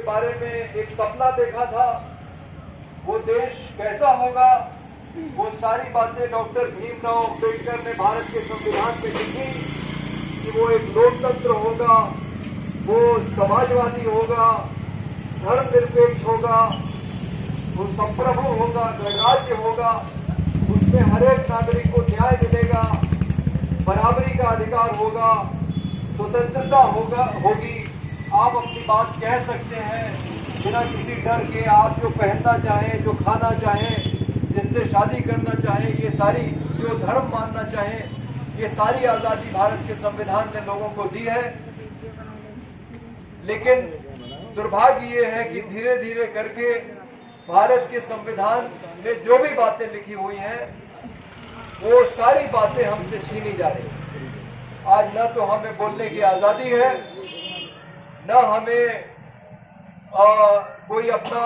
बारे में एक सपना देखा था, वो देश कैसा होगा, वो सारी बातें डॉक्टर भीमराव अम्बेडकर ने भारत के संविधान में लिखी कि वो एक लोकतंत्र होगा, वो समाजवादी होगा, धर्मनिरपेक्ष होगा, वो संप्रभु होगा, गणराज्य होगा, उसमें हर एक नागरिक को न्याय मिलेगा, बराबरी का अधिकार होगा, स्वतंत्रता होगी। आप अपनी बात कह सकते हैं बिना किसी डर के। आप जो पहनना चाहें, जो खाना चाहें, जिससे शादी करना चाहें, ये सारी जो धर्म मानना चाहें, ये सारी आज़ादी भारत के संविधान ने लोगों को दी है। लेकिन दुर्भाग्य ये है कि धीरे धीरे करके भारत के संविधान में जो भी बातें लिखी हुई हैं, वो सारी बातें हमसे छीनी जा रही हैं। आज न तो हमें बोलने की आज़ादी है, न हमें कोई अपना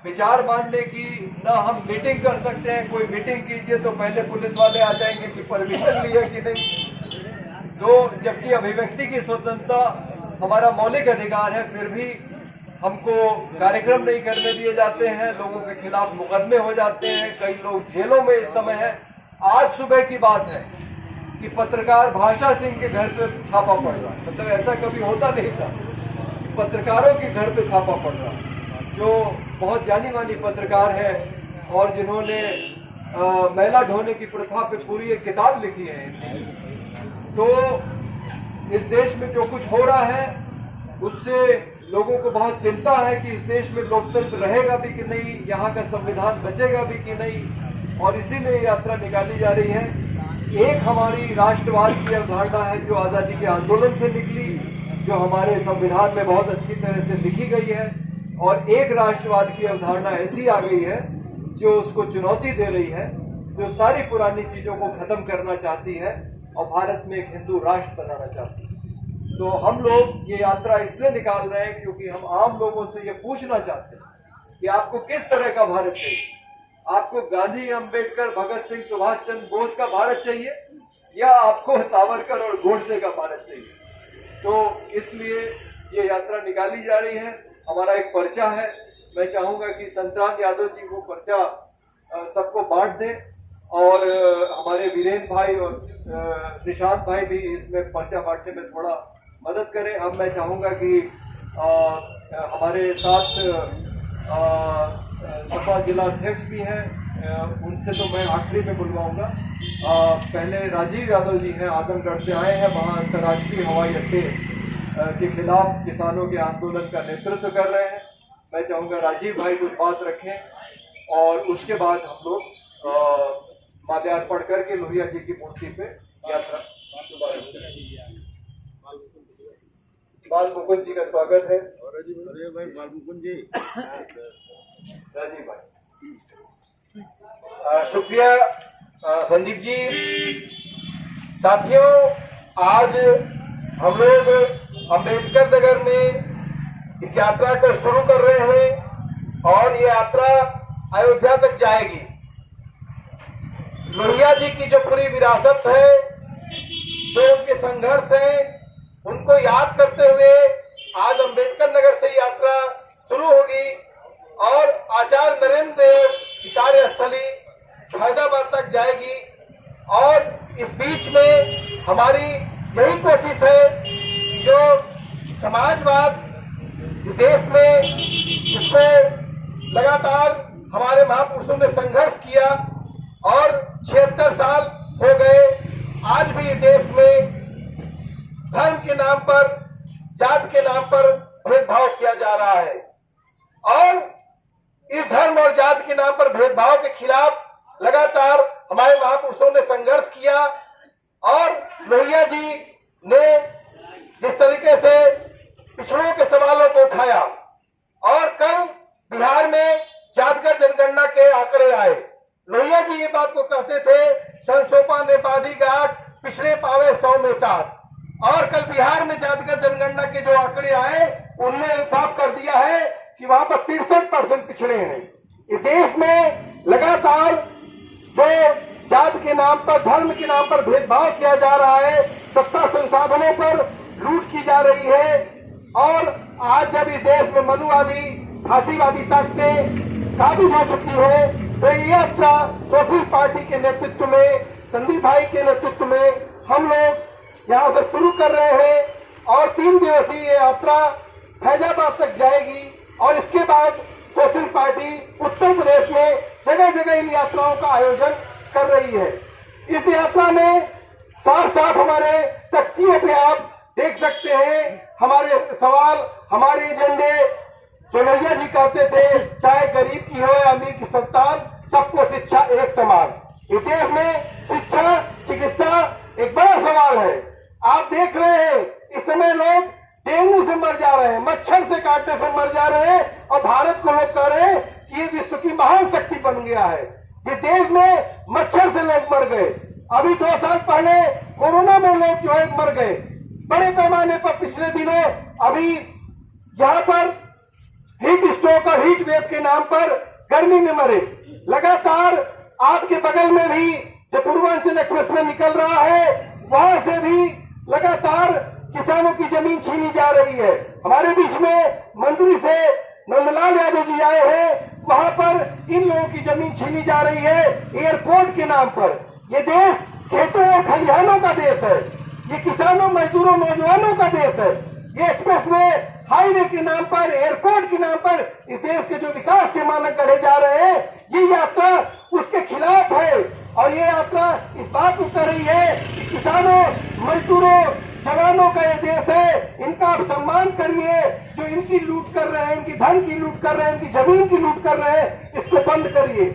विचार मानने की, न हम मीटिंग कर सकते हैं। कोई मीटिंग कीजिए तो पहले पुलिस वाले आ जाएंगे कि परमिशन ली है कि नहीं। तो जबकि अभिव्यक्ति की स्वतंत्रता हमारा मौलिक अधिकार है, फिर भी हमको कार्यक्रम नहीं करने दिए जाते हैं, लोगों के खिलाफ मुकदमे हो जाते हैं, कई लोग जेलों में इस समय है। आज सुबह की बात है कि पत्रकार भाषा सिंह के घर पे छापा पड़ रहा, मतलब ऐसा कभी होता नहीं था। पत्रकारों के घर पे छापा पड़ रहा, जो बहुत जानी मानी पत्रकार है और जिन्होंने मैला ढोने की प्रथा पे पूरी एक किताब लिखी है। तो इस देश में जो कुछ हो रहा है उससे लोगों को बहुत चिंता है कि इस देश में लोकतंत्र रहेगा भी कि नहीं, यहाँ का संविधान बचेगा भी कि नहीं। और इसीलिए यात्रा निकाली जा रही है। एक हमारी राष्ट्रवाद की अवधारणा है जो आज़ादी के आंदोलन से निकली, जो हमारे संविधान में बहुत अच्छी तरह से लिखी गई है, और एक राष्ट्रवाद की अवधारणा ऐसी आ गई है जो उसको चुनौती दे रही है, जो सारी पुरानी चीज़ों को खत्म करना चाहती है और भारत में एक हिंदू राष्ट्र बनाना चाहती है। तो हम लोग ये यात्रा इसलिए निकाल रहे हैं क्योंकि हम आम लोगों से ये पूछना चाहते हैं कि आपको किस तरह का भारत चाहिए। आपको गांधी, अंबेडकर, भगत सिंह, सुभाष चंद्र बोस का भारत चाहिए या आपको सावरकर और गोडसे का भारत चाहिए। तो इसलिए ये यात्रा निकाली जा रही है। हमारा एक पर्चा है, मैं चाहूँगा कि संतराम यादव जी वो पर्चा सबको बांट दें और हमारे वीरेंद्र भाई और निशांत भाई भी इसमें पर्चा बांटने में थोड़ा मदद करें। अब मैं चाहूँगा कि हमारे साथ सपा जिला अध्यक्ष भी हैं, उनसे तो मैं आखिरी में बुलवाऊंगा। पहले राजीव यादव जी हैं, आजमगढ़ से आए हैं, वहाँ अंतर्राष्ट्रीय हवाई अड्डे के खिलाफ किसानों के आंदोलन का नेतृत्व कर रहे हैं। मैं चाहूँगा राजीव भाई कुछ बात रखें और उसके बाद हम लोग माल्यार्पण करके लोहिया जी की मूर्ति पे यात्रा। बाल मुकुंद जी का स्वागत है। बाल मुकुंद जी, राजीव भाई। शुक्रिया संदीप जी। साथियों, आज हम लोग अम्बेडकर नगर में इस यात्रा को शुरू कर रहे हैं और ये यात्रा अयोध्या तक जाएगी। लोहिया जी की जो पूरी विरासत है, जो उनके संघर्ष है, उनको याद करते हुए आज अम्बेडकर नगर से यात्रा शुरू होगी और आचार्य नरेंद्र देव की कार्यस्थली फैजाबाद तक जाएगी। और इस बीच में हमारी यही कोशिश है कि जो समाजवाद देश में, जिसको लगातार हमारे महापुरुषों ने संघर्ष किया और 76 साल हो गए, आज भी देश में धर्म के नाम पर, जात के नाम पर भेदभाव किया जा रहा है। और इस धर्म और जात के नाम पर भेदभाव के खिलाफ लगातार हमारे महापुरुषों ने संघर्ष किया और लोहिया जी ने जिस तरीके से पिछड़ों के सवालों को उठाया और कल बिहार में जातगत जनगणना के आंकड़े आए। लोहिया जी ये बात को कहते थे, संसोपा ने बाधी गांठ, पिछड़े पावे 100 में 60। और कल बिहार में जातिगत जनगणना के जो आंकड़े आए, उनमें इंसाफ कर दिया है कि वहां पर 63% पिछड़े हैं। इस देश में लगातार जो जात के नाम पर, धर्म के नाम पर भेदभाव किया जा रहा है, सत्ता संसाधनों पर लूट की जा रही है और आज जब इस देश में मनुवादी फांसीवादी ताकतें काबिज हो चुकी है, तो ये यात्रा सोशलिस्ट पार्टी के नेतृत्व में, संदीप भाई के नेतृत्व में हम लोग यहाँ से शुरू कर रहे हैं और 3 दिवसीय ये यात्रा फैजाबाद तक जाएगी और इसके बाद सोशलिस्ट पार्टी उत्तर प्रदेश में जगह जगह इन यात्राओं का आयोजन कर रही है। इस यात्रा में साफ साफ हमारे तख्तियों पे आप देख सकते हैं हमारे सवाल, हमारे एजेंडे। जो लोहिया जी कहते थे, चाहे गरीब की हो या अमीर की संतान, सबको शिक्षा एक समान। इस देश में शिक्षा, चिकित्सा एक बड़ा सवाल है। आप देख रहे हैं इस समय लोग डेंगू से मर जा रहे हैं, मच्छर से काटने से मर जा रहे हैं और भारत को लोग कह रहे हैं कि ये विश्व की महान शक्ति बन गया है। ये देश में मच्छर से लोग मर गए। अभी 2 साल पहले कोरोना में लोग जो है मर गए बड़े पैमाने पर। पिछले दिनों अभी यहाँ पर हीट स्ट्रोक और हीट वेव के नाम पर गर्मी में मरे। लगातार आपके बगल में भी जो पूर्वांचल एक्सप्रेस में निकल रहा है, वहां से भी लगातार किसानों की जमीन छीनी जा रही है। हमारे बीच में मंत्री से नंदलाल यादव जी आए हैं, वहां पर इन लोगों की जमीन छीनी जा रही है एयरपोर्ट के नाम पर। ये देश खेतों और खलिहानों का देश है, ये किसानों, मजदूरों, नौजवानों का देश है। ये एक्सप्रेस वे हाईवे के नाम पर, एयरपोर्ट के नाम पर इस देश के जो विकास के मानक गढ़े जा रहे हैं, ये यात्रा उसके खिलाफ है। और ये यात्रा इस बात को कर रही है कि किसानों, मजदूरों, जवानों का ये देश है, इनका आप सम्मान करिए। जो इनकी लूट कर रहे हैं, इनकी धन की लूट कर रहे हैं, इनकी जमीन की लूट कर रहे हैं, इसको बंद करिए।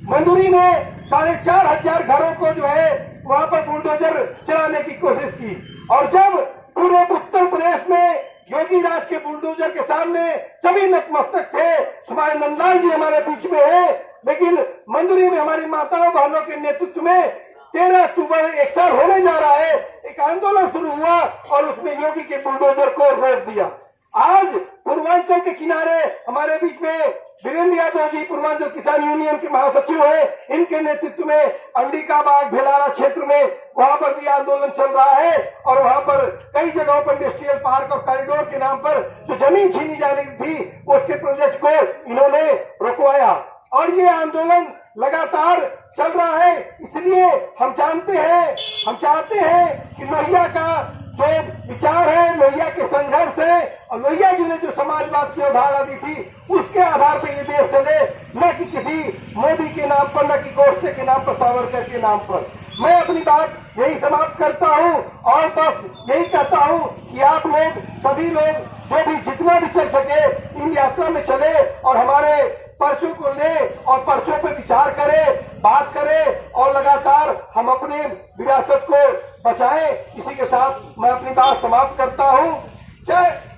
मंदुरी में 4,500 घरों को जो है वहां पर बुलडोजर चलाने की कोशिश की और जब पूरे उत्तर प्रदेश में योगी राज के बुलडोजर के सामने सभी नतमस्तक थे। हमारे नंदलाल जी हमारे बीच में है, लेकिन मंदुरी में हमारी माताओं बहनों के नेतृत्व में 13 अक्टूबर 1 साल होने जा रहा है, एक आंदोलन शुरू हुआ और उसमें योगी के बुलडोजर को रोक दिया। आज पूर्वांचल के किनारे हमारे बीच में वीरेंद्र यादव जी पूर्वांचल किसान यूनियन के महासचिव हैं, इनके नेतृत्व में अंबिका बाग भेलारा क्षेत्र में वहां पर भी आंदोलन चल रहा है और वहां पर कई जगहों पर इंडस्ट्रियल पार्क और कॉरिडोर के नाम पर जो जमीन छीनी जानी थी उसके प्रोजेक्ट को इन्होंने रुकवाया और ये आंदोलन लगातार चल रहा है। इसलिए हम चाहते हैं कि लोहिया का जो विचार है, लोहिया के संघर्ष है और लोहिया जी ने जो समाजवाद की अवधारणा दी थी, उसके आधार पर ये देश चले, न कि किसी मोदी के नाम पर, न कि गोडसे के नाम पर, सावरकर के नाम पर। मैं अपनी बात यही समाप्त करता हूँ और बस यही कहता हूँ कि आप लोग, सभी लोग जो भी जितना भी चल सके इन यात्रा में चले और हमारे पर्चों को ले और पर्चों पे विचार करें, बात करें और लगातार हम अपने विरासत को बचाएं। इसी के साथ मैं अपनी बात समाप्त करता हूं।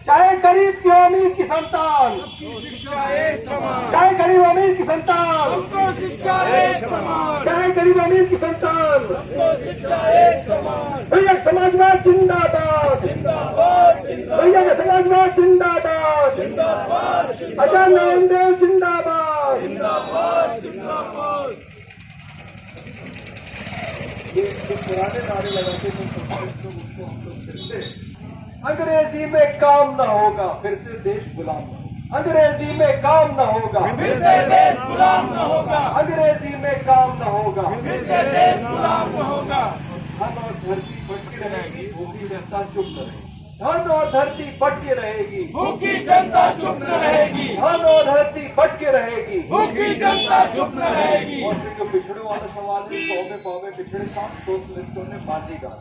चाहे गरीब की अमीर की संतान, चाहे गरीब अमीर की संतान, चाहे गरीब अमीर की संतान, भैया समाजवाद जिंदाबाद, भैया का समाजवाद जिंदाबाद, आचार्य नारायण देव जिंदाबाद। ये पुराने नारे लगाते थे तो उसको हम लोग फिर से अंग्रेजी में काम न होगा, फिर से देश गुलाम। अंग्रेजी में काम न होगा, फिर से देश गुलाम न होगा। अंग्रेजी में काम न होगा, फिर से देश गुलाम न होगा। धन और धरती बढ़ती रहेगी, भूखी जनता चुप न रहेगी। धन और धरती बढ़ती रहेगी, भूखी जनता चुप न रहेगी। धन और धरती बढ़ती रहेगी, भूखी जनता चुप न रहेगी। और फिर जो पिछड़े वाला सवाल है, 100 में पावे पिछड़े साथ, सोशलिस्टों ने बांधी गांठ।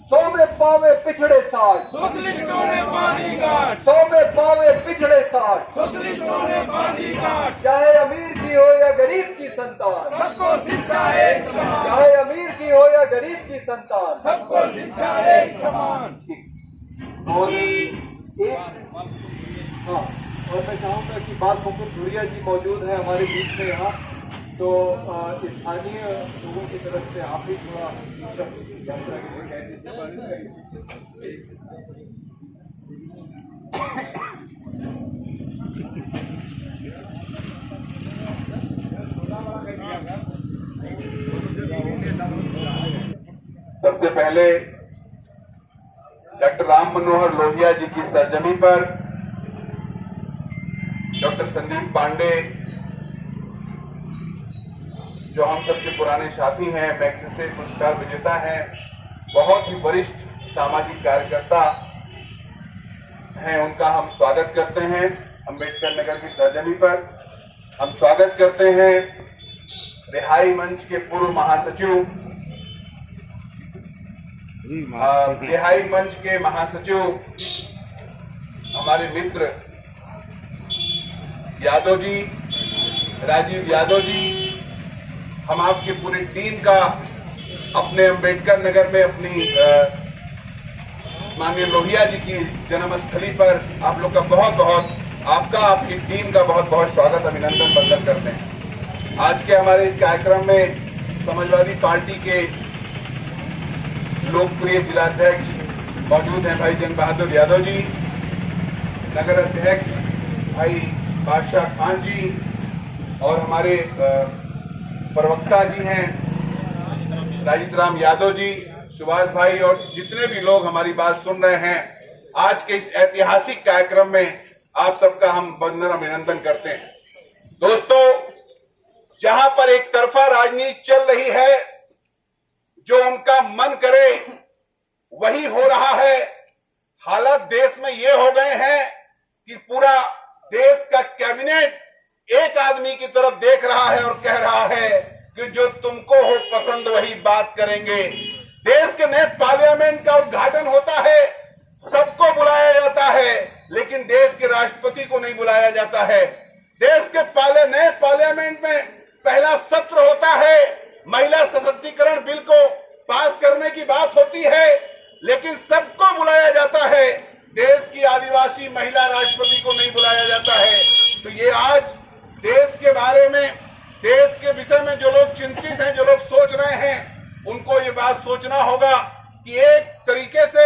100 में पावे पिछड़े साथ, सोशलिस्टों ने बांधी गांठ। 100 में पावे पिछड़े साथ, सोशलिस्टों ने बांधी गांठ। चाहे अमीर की हो या गरीब की संतान, सबको शिक्षा एक समान। चाहे अमीर की हो या गरीब की संतान, सबको शिक्षा एक समान। और मैं चाहूंगा कि बात मुकुंद धुरिया जी मौजूद है हमारे बीच में यहाँ, तो स्थानीय लोगों की तरफ से आप ही थोड़ा यात्रा के लिए कह दीजिए। सबसे पहले डॉक्टर राम मनोहर लोहिया जी की सरजमी पर डॉक्टर संदीप पांडे, जो हम सबके पुराने साथी हैं, मैग्सेसे पुरस्कार विजेता हैं, बहुत ही वरिष्ठ सामाजिक कार्यकर्ता हैं, उनका हम स्वागत करते हैं अंबेडकर नगर की सरजमी पर। हम स्वागत करते हैं रिहाई मंच के पूर्व महासचिव, रिहाई मंच के महासचिव हमारे मित्र यादव जी, राजीव यादव जी। हम आपकी पूरी टीम का अपने अंबेडकर नगर में अपनी माननीय लोहिया जी की जन्मस्थली पर आप लोग का बहुत बहुत, आपका, आपकी टीम का बहुत बहुत स्वागत, अभिनंदन वंदन करते हैं। आज के हमारे इस कार्यक्रम में समाजवादी पार्टी के लोकप्रिय जिलाध्यक्ष मौजूद हैं भाई जंग बहादुर यादव जी, नगर अध्यक्ष भाई बादशाह खान जी, और हमारे प्रवक्ता जी हैं राजीव राम यादव जी, सुभाष भाई, और जितने भी लोग हमारी बात सुन रहे हैं। आज के इस ऐतिहासिक कार्यक्रम में आप सबका हम वंदन अभिनंदन करते हैं। दोस्तों, जहां पर एक तरफा राजनीति चल रही है, जो उनका मन करे वही हो रहा है। हालात देश में ये हो गए हैं कि पूरा देश का कैबिनेट एक आदमी की तरफ देख रहा है और कह रहा है कि जो तुमको हो पसंद वही बात करेंगे। देश के नए पार्लियामेंट का उद्घाटन होता है, सबको बुलाया जाता है, लेकिन देश के राष्ट्रपति को नहीं बुलाया जाता है। देश के नए पार्लियामेंट में पहला सत्र होता है, महिला सशक्तिकरण बिल को पास करने की बात होती है, लेकिन सबको बुलाया जाता है, देश की आदिवासी महिला राष्ट्रपति को नहीं बुलाया जाता है। तो ये आज देश के बारे में, देश के विषय में जो लोग चिंतित हैं, जो लोग सोच रहे हैं, उनको ये बात सोचना होगा कि एक तरीके से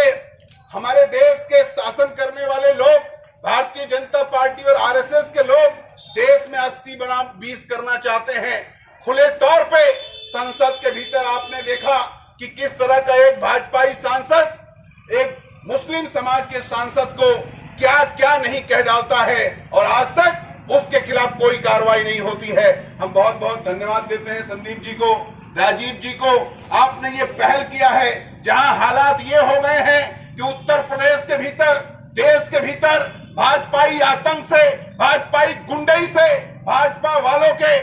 हमारे देश के शासन करने वाले लोग, भारतीय जनता पार्टी और आरएसएस के लोग देश में 80 बनाम 20 करना चाहते हैं। खुले तौर पे संसद के भीतर आपने देखा कि किस तरह का एक भाजपाई सांसद एक मुस्लिम समाज के सांसद को क्या क्या नहीं कह डालता है, और आज तक उसके खिलाफ कोई कार्रवाई नहीं होती है। हम बहुत बहुत धन्यवाद देते हैं संदीप जी को, राजीव जी को। आपने ये पहल किया है, जहां हालात ये हो गए हैं कि उत्तर प्रदेश के भीतर, देश के भीतर भाजपाई आतंक से, भाजपाई गुंडई से, भाजपा वालों के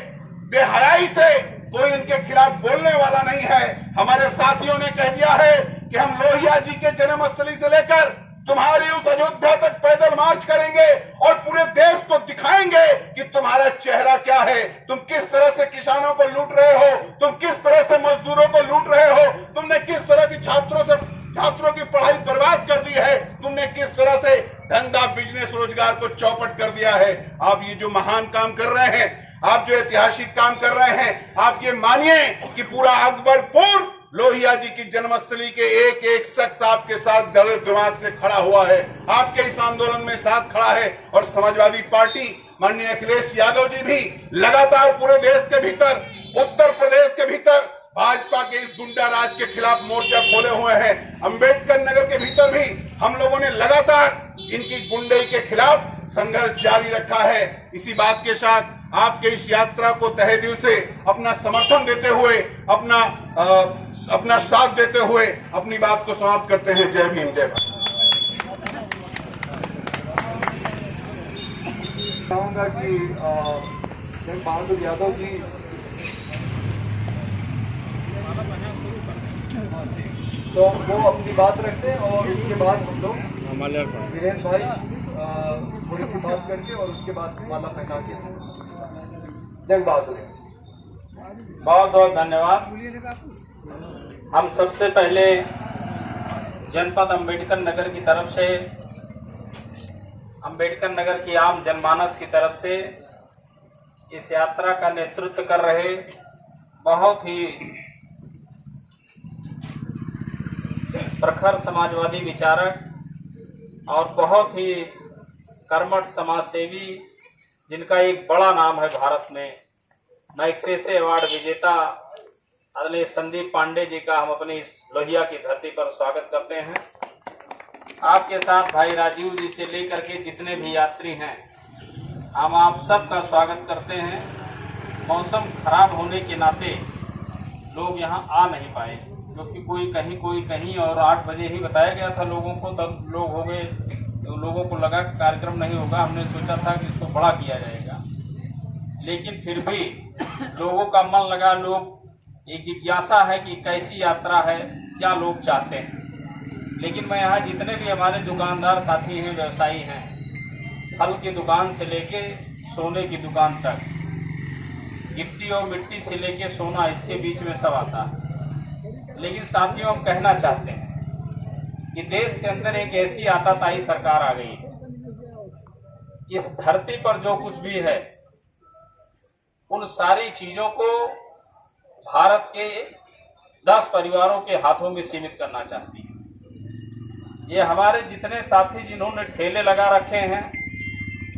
बेहयाई से कोई उनके खिलाफ बोलने वाला नहीं है। हमारे साथियों ने कह दिया है कि हम लोहिया जी के जन्मस्थली से लेकर तुम्हारी उस अयोध्या तक पैदल मार्च करेंगे और पूरे देश को दिखाएंगे कि तुम्हारा चेहरा क्या है, तुम किस तरह से किसानों को लूट रहे हो, तुम किस तरह से मजदूरों को लूट रहे हो, तुमने किस तरह की छात्रों की पढ़ाई बर्बाद कर दी है, तुमने किस तरह से धंधा, बिजनेस, रोजगार को चौपट कर दिया है। आप ये जो महान काम कर रहे हैं, आप जो ऐतिहासिक काम कर रहे हैं, आप ये मानिए कि पूरा अकबरपुर लोहिया जी की जन्मस्थली के एक एक शख्स आपके साथ दलित दिमाग से खड़ा हुआ है, आपके इस आंदोलन में साथ खड़ा है। और समाजवादी पार्टी माननीय अखिलेश यादव जी भी लगातार पूरे देश के भीतर, उत्तर प्रदेश के भीतर भाजपा के इस गुंडा राज के खिलाफ मोर्चा खोले हुए हैं। अंबेडकर नगर के भीतर भी हम लोगों ने लगातार इनकी गुंडई के खिलाफ संघर्ष जारी रखा है। इसी बात के साथ आपके इस यात्रा को तहे दिल से अपना समर्थन देते हुए, अपना साथ देते हुए अपनी बात को समाप्त करते हैं। जय भीम, जय भारत। चाहूंगा कि जंग बहादुर यादव जी तो वो अपनी बात रखते हैं, और उसके बाद हम लोग वीरेंद्र भाई थोड़ी सी बात करके और उसके बाद माला पहना के जंग बहादुर। बहुत बहुत धन्यवाद। हम सबसे पहले जनपद अंबेडकर नगर की तरफ से, अंबेडकर नगर की आम जनमानस की तरफ से इस यात्रा का नेतृत्व कर रहे बहुत ही प्रखर समाजवादी विचारक और बहुत ही कर्मठ समाजसेवी, जिनका एक बड़ा नाम है भारत में, मैग्सेसे अवार्ड विजेता आदरणीय संदीप पांडे जी का हम अपनी इस लोहिया की धरती पर स्वागत करते हैं। आपके साथ भाई राजीव जी से लेकर के जितने भी यात्री हैं, हम आप सबका स्वागत करते हैं। मौसम खराब होने के नाते लोग यहाँ आ नहीं पाए, क्योंकि कोई कहीं और 8 बजे ही बताया गया था लोगों को, तब लोग हो गए, तो लोगों को लगा कि कार्यक्रम नहीं होगा। हमने सोचा था कि इसको बड़ा किया जाएगा, लेकिन फिर भी लोगों का मन लगा। लोग एक जिज्ञासा है कि कैसी यात्रा है, क्या लोग चाहते हैं। लेकिन मैं यहाँ जितने भी हमारे दुकानदार साथी हैं, व्यवसायी हैं, फल की दुकान से लेके सोने की दुकान तक, गिट्टी और मिट्टी से लेके सोना, इसके बीच में सब आता है। लेकिन साथियों, हम कहना चाहते हैं कि देश के अंदर एक ऐसी आताताई सरकार आ गई है, इस धरती पर जो कुछ भी है उन सारी चीजों को भारत के 10 परिवारों के हाथों में सीमित करना चाहती है। ये हमारे जितने साथी जिन्होंने ठेले लगा रखे हैं,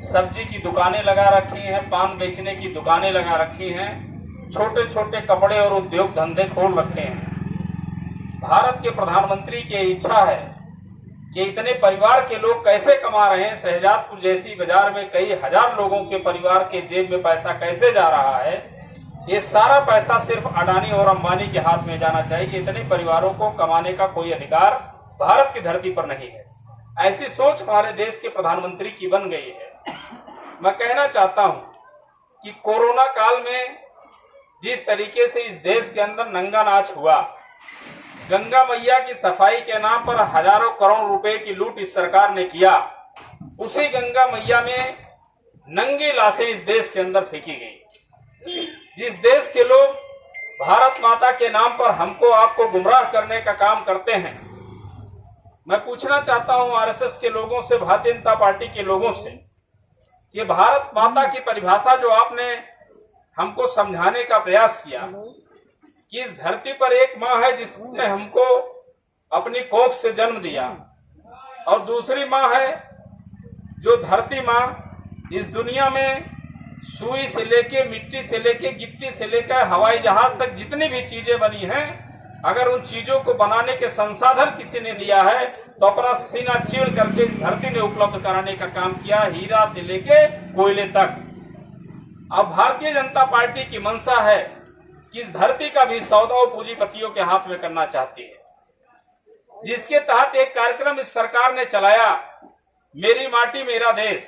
सब्जी की दुकानें लगा रखी हैं, पान बेचने की दुकानें लगा रखी हैं, छोटे छोटे कपड़े और उद्योग धंधे खोल रखे हैं, भारत के प्रधानमंत्री की इच्छा है कि इतने परिवार के लोग कैसे कमा रहे हैं। शहजादपुर जैसी बाजार में कई हजार लोगों के परिवार के जेब में पैसा कैसे जा रहा है, ये सारा पैसा सिर्फ अडानी और अंबानी के हाथ में जाना चाहिए। इतने परिवारों को कमाने का कोई अधिकार भारत की धरती पर नहीं है। ऐसी सोच हमारे देश के प्रधानमंत्री की बन गई है। मैं कहना चाहता हूं कि कोरोना काल में जिस तरीके से इस देश के अंदर नंगा नाच हुआ, गंगा मैया की सफाई के नाम पर हजारों करोड़ रुपए की लूट इस सरकार ने किया, उसी गंगा मैया में नंगी लाशें इस देश के अंदर फेंकी गई। जिस देश के लोग भारत माता के नाम पर हमको आपको गुमराह करने का काम करते हैं, मैं पूछना चाहता हूं आरएसएस के लोगों से, भारतीय जनता पार्टी के लोगों से, कि भारत माता की परिभाषा जो आपने हमको समझाने का प्रयास किया कि इस धरती पर एक माँ है जिसने हमको अपनी कोख से जन्म दिया, और दूसरी माँ है जो धरती माँ इस दुनिया में सुई से लेके, मिट्टी से लेके, गिट्टी से लेकर हवाई जहाज तक जितनी भी चीजें बनी हैं, अगर उन चीजों को बनाने के संसाधन किसी ने दिया है तो अपना सीना चीड़ करके धरती ने उपलब्ध कराने का काम किया, हीरा से लेके कोयले तक। अब भारतीय जनता पार्टी की मंशा है कि इस धरती का भी सौदा और पूंजीपतियों के हाथ में करना चाहती है, जिसके तहत एक कार्यक्रम इस सरकार ने चलाया, मेरी माटी मेरा देश।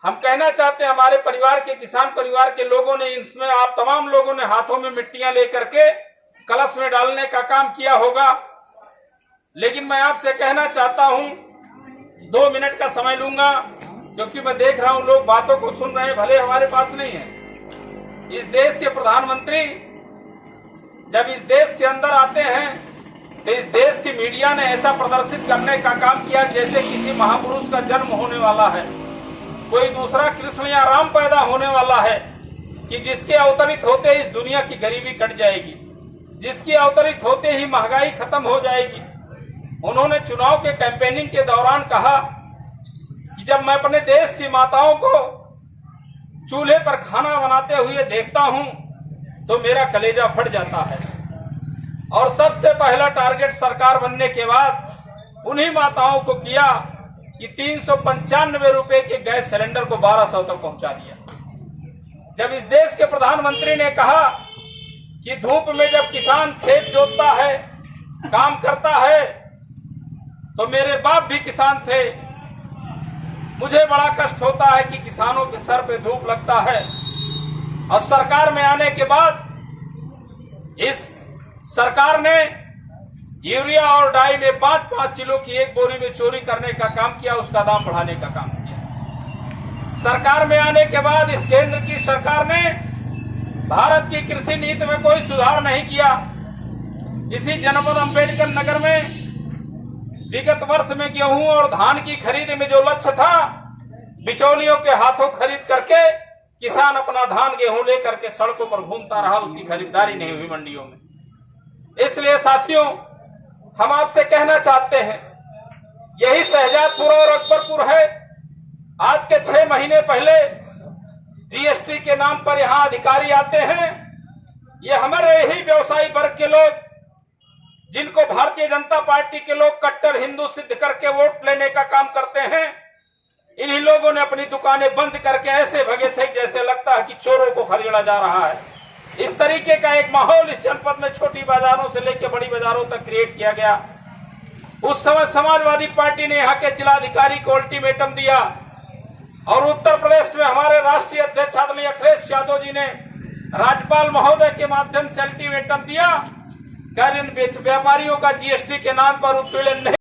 हम कहना चाहते हैं हमारे परिवार के, किसान परिवार के लोगों ने, इसमें आप तमाम लोगों ने हाथों में मिट्टियां लेकर के कलश में डालने का काम किया होगा। लेकिन मैं आपसे कहना चाहता हूं, 2 मिनट का समय लूंगा, क्योंकि मैं देख रहा हूं लोग बातों को सुन रहे हैं, भले हमारे पास नहीं है। इस देश के प्रधानमंत्री जब इस देश के अंदर आते हैं तो इस देश की मीडिया ने ऐसा प्रदर्शित करने का काम किया जैसे किसी महापुरुष का जन्म होने वाला है, कोई दूसरा कृष्ण या राम पैदा होने वाला है, कि जिसके अवतरित होते इस दुनिया की गरीबी कट जाएगी, जिसकी अवतरित होते ही महंगाई खत्म हो जाएगी। उन्होंने चुनाव के कैंपेनिंग के दौरान कहा कि जब मैं अपने देश की माताओं को चूल्हे पर खाना बनाते हुए देखता हूं तो मेरा कलेजा फट जाता है। और सबसे पहला टारगेट सरकार बनने के बाद उन्हीं माताओं को किया कि 395 रुपए के गैस सिलेंडर को 1200 तक पहुंचा दिया। जब इस देश के प्रधानमंत्री ने कहा कि धूप में जब किसान खेत जोतता है, काम करता है, तो मेरे बाप भी किसान थे, मुझे बड़ा कष्ट होता है कि किसानों के सर पे धूप लगता है। और सरकार में आने के बाद इस सरकार ने यूरिया और डाई में 5-5 किलो की एक बोरी में चोरी करने का काम किया, उसका दाम बढ़ाने का काम किया। सरकार में आने के बाद इस केंद्र की सरकार ने भारत की कृषि नीति में कोई सुधार नहीं किया। इसी जनपद अंबेडकर नगर में विगत वर्ष में गेहूं और धान की खरीद में जो लक्ष्य था, बिचौलियों के हाथों खरीद करके किसान अपना धान गेहूं लेकर के सड़कों पर घूमता रहा, उसकी खरीदारी नहीं हुई मंडियों में। इसलिए साथियों, हम आपसे कहना चाहते हैं, यही शहजादपुर और अकबरपुर है। आज के 6 महीने पहले जीएसटी के नाम पर यहां अधिकारी आते हैं। ये हमारे यही व्यवसायी वर्ग के लोग, जिनको भारतीय जनता पार्टी के लोग कट्टर हिंदू सिद्ध करके वोट लेने का काम करते हैं, इन्हीं लोगों ने अपनी दुकानें बंद करके ऐसे भगे थे जैसे लगता है कि चोरों को खदेड़ा जा रहा है। इस तरीके का एक माहौल इस जनपद में छोटी बाजारों से लेकर बड़ी बाजारों तक क्रिएट किया गया। उस समय समाजवादी पार्टी ने यहाँ के जिलाधिकारी को अल्टीमेटम दिया और उत्तर प्रदेश में हमारे राष्ट्रीय अध्यक्ष आदरणीय अखिलेश यादव जी ने राज्यपाल महोदय के माध्यम से अल्टीमेटम दिया कि इन व्यापारियों का जीएसटी के नाम पर उत्पीड़न नहीं